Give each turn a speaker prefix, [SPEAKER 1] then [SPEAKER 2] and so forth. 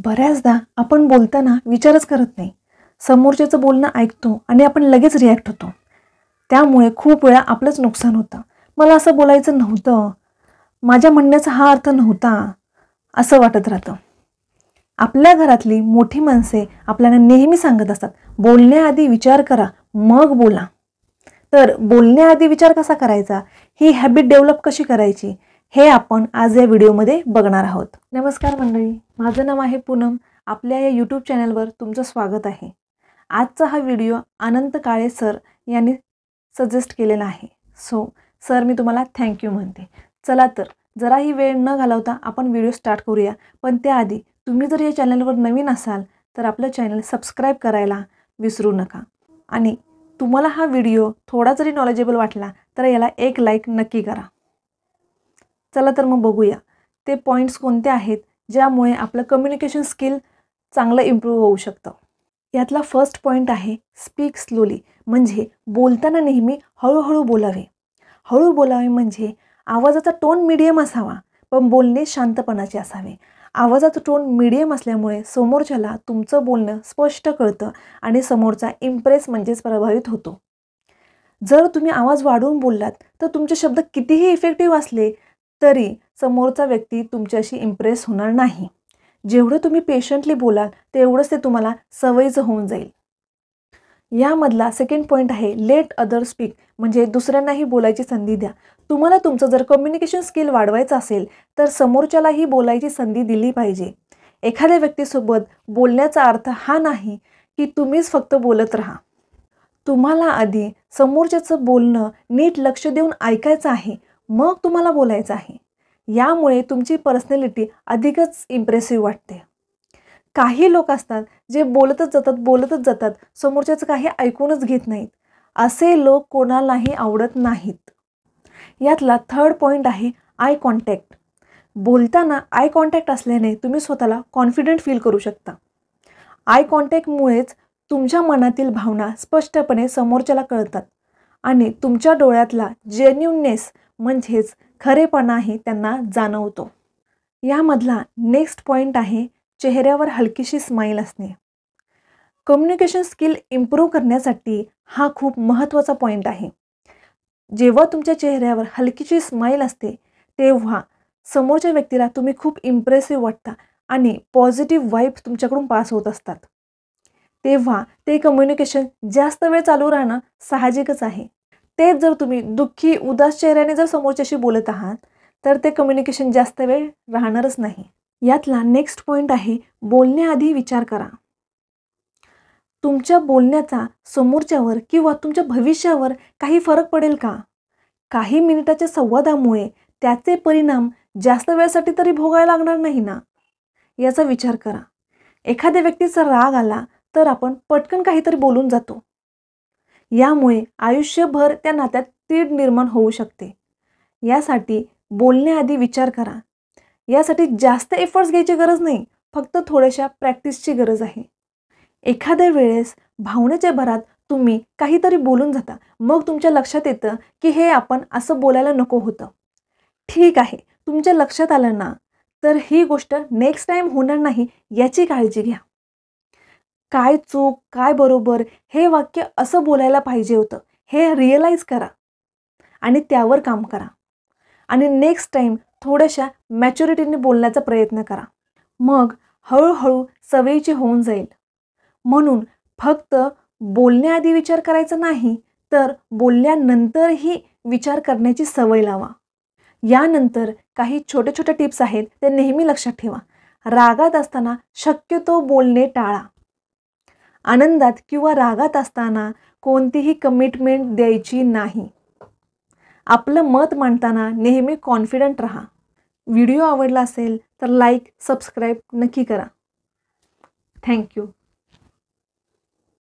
[SPEAKER 1] बऱ्याचदा आपण बोलताना विचारच करत नाही. समोरच्याचं बोलणं ऐकतो आणि आपण लगेच रिॲक्ट होतो. त्यामुळे खूप वेळा आपलंच नुकसान होतं. मला असं बोलायचं नव्हतं, माझ्या म्हणण्याचा हा अर्थ नव्हता, असं वाटत राहतं. आपल्या घरातली मोठी माणसे आपल्याला नेहमी सांगत असतात, बोलण्याआधी विचार करा मग बोला. तर बोलण्याआधी विचार कसा करायचा, ही हॅबिट डेव्हलप कशी करायची, हे आपण आज या व्हिडिओमध्ये बघणार आहोत. नमस्कार मंडळी, माझं नाव आहे पूनम. आपल्या या यूट्यूब चॅनलवर तुमचं स्वागत आहे. आजचा हा व्हिडिओ अनंत काळे सर यांनी सजेस्ट केलेला आहे. सो सर, मी तुम्हाला थँक्यू म्हणते. चला तर जराही वेळ न घालवता आपण व्हिडिओ स्टार्ट करूया. पण त्याआधी तुम्ही जर या चॅनलवर नवीन असाल तर आपलं चॅनल सबस्क्राईब करायला विसरू नका. आणि तुम्हाला हा व्हिडिओ थोडा जरी नॉलेजेबल वाटला तर याला एक लाईक नक्की करा. चला तर मग बघूया ते पॉईंट्स कोणते आहेत ज्यामुळे आपलं कम्युनिकेशन स्किल चांगलं इम्प्रूव्ह होऊ शकतं. यातला फर्स्ट पॉईंट आहे स्पीक स्लोली. म्हणजे बोलताना नेहमी हळूहळू बोलावे. हळू बोलावे म्हणजे आवाजाचा टोन मीडियम असावा, पण बोलणे शांतपणाचे असावे. आवाजाचा टोन मीडियम असल्यामुळे समोरच्याला तुमचं बोलणं स्पष्ट कळतं आणि समोरचा इम्प्रेस म्हणजेच प्रभावित होतो. जर तुम्ही आवाज वाढवून बोललात तर तुमचे शब्द कितीही इफेक्टिव्ह असले तरी समोरचा व्यक्ती तुमच्याशी इम्प्रेस होणार नाही. जेवढं तुम्ही पेशंटली बोलाल तेवढंच ते तुम्हाला सवयीचं होऊन जाईल. यामधला सेकंड पॉईंट आहे लेट अदर स्पीक. म्हणजे दुसऱ्यांनाही बोलायची संधी द्या. तुम्हाला तुमचं जर कम्युनिकेशन स्किल वाढवायचं असेल तर समोरच्यालाही बोलायची संधी दिली पाहिजे. एखाद्या व्यक्तीसोबत बोलण्याचा अर्थ हा नाही की तुम्हीच फक्त बोलत राहा. तुम्हाला आधी समोरच्याचं बोलणं नीट लक्ष देऊन ऐकायचं आहे, मग तुम्हाला बोलायचं आहे. यामुळे तुमची पर्सनॅलिटी अधिकच इम्प्रेसिव्ह वाटते. काही लोक असतात जे बोलतच जातात, समोरच्याचं काही ऐकूनच घेत नाहीत. असे लोक कोणालाही आवडत नाहीत. यातला थर्ड पॉईंट आहे आय कॉन्टॅक्ट. बोलताना आय कॉन्टॅक्ट असल्याने तुम्ही स्वतःला कॉन्फिडंट फील करू शकता. आय कॉन्टॅक्टमुळेच तुमच्या मनातील भावना स्पष्टपणे समोरच्याला कळतात आणि तुमच्या डोळ्यातला जेन्युइननेस म्हणजेच खरेपणाही त्यांना जाणवतो. यामधला नेक्स्ट पॉईंट आहे चेहऱ्यावर हलकीशी स्माईल असणे. कम्युनिकेशन स्किल इम्प्रूव्ह करण्यासाठी हा खूप महत्त्वाचा पॉईंट आहे. जेव्हा तुमच्या चेहऱ्यावर हलकीशी स्माईल असते तेव्हा समोरच्या व्यक्तीला तुम्ही खूप इम्प्रेसिव्ह वाटता आणि पॉझिटिव्ह वाईब्स तुमच्याकडून पास होत असतात. तेव्हा ते कम्युनिकेशन जास्त वेळ चालू राहणं साहजिकच आहे. तेच जर तुम्ही दुःखी उदास चेहऱ्याने जर समोरच्याशी बोलत आहात तर ते कम्युनिकेशन जास्त वेळ राहणारच नाही. यातला नेक्स्ट पॉईंट आहे बोलण्याआधी विचार करा. तुमच्या बोलण्याचा समोरच्यावर किंवा तुमच्या भविष्यावर काही फरक पडेल का? काही मिनिटाच्या संवादामुळे त्याचे परिणाम जास्त वेळासाठी तरी भोगायला लागणार नाही ना, याचा विचार करा. एखाद्या व्यक्तीचा राग आला तर आपण पटकन काहीतरी बोलून जातो. यामुळे आयुष्यभर त्या नात्यात तीड निर्माण होऊ शकते. यासाठी बोलण्याआधी विचार करा. यासाठी जास्त एफर्ट्स घ्यायची गरज नाही, फक्त थोड्याशा प्रॅक्टिसची गरज आहे. एखाद्या वेळेस भावनेच्या भरात तुम्ही काहीतरी बोलून जाता, मग तुमच्या लक्षात येतं की हे आपण असं बोलायला नको होतं. ठीक आहे, तुमच्या लक्षात आलं ना, तर ही गोष्ट नेक्स्ट टाईम होणार नाही याची काळजी घ्या. काय चूक काय बरोबर हे वाक्य असं बोलायला पाहिजे होतं हे रिअलाईज करा आणि त्यावर काम करा. आणि नेक्स्ट टाईम थोड्याशा मॅच्युरिटीने बोलण्याचा प्रयत्न करा. मग हळूहळू सवयीची होऊन जाईल. म्हणून फक्त बोलण्याआधी विचार करायचा नाही, तर बोलल्यानंतरही विचार करण्याची सवय लावा. यानंतर काही छोट्या छोट्या टिप्स आहेत ते नेहमी लक्षात ठेवा. रागात असताना शक्यतो बोलणे टाळा. आनंदात किंवा रागात असताना कोणतीही कमिटमेंट द्यायची नाही. आपलं मत मांडताना नेहमी कॉन्फिडंट राहा. व्हिडिओ आवडला असेल तर लाईक सबस्क्राईब नक्की करा. थँक्यू.